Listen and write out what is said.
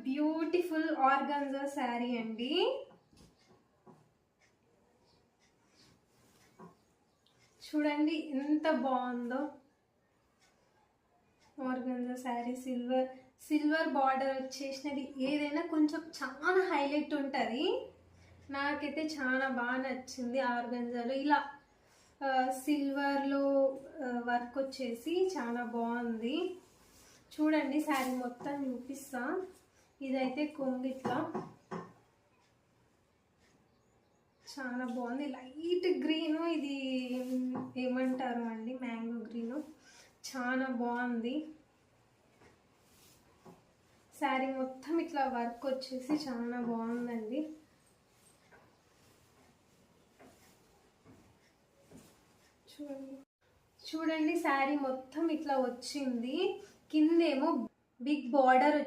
Beautiful organza sari అండి. చూడండి ఎంత బాగుందో ఆర్గాన్జా శారీ. సిల్వర్ బార్డర్ వచ్చేసినది. ఏదైనా కొంచెం చాలా హైలైట్ ఉంటుంది. నాకైతే చాలా బాగా నచ్చింది ఆర్గాన్జాలో. ఇలా సిల్వర్లో వర్క్ వచ్చేసి చాలా బాగుంది. చూడండి శారీ మొత్తం చూపిస్తా. ఇదైతే కొంగిట్లా చాలా బాగుంది. లైట్ గ్రీను, ఇది ఏమంటారు అండి, మ్యాంగో గ్రీను. చాలా బాగుంది. శారీ మొత్తం ఇట్లా వర్క్ వచ్చేసి చాలా బాగుందండి. చూడండి శారీ మొత్తం ఇట్లా వచ్చింది. కిందేమో బిగ్ బార్డర్ వచ్చి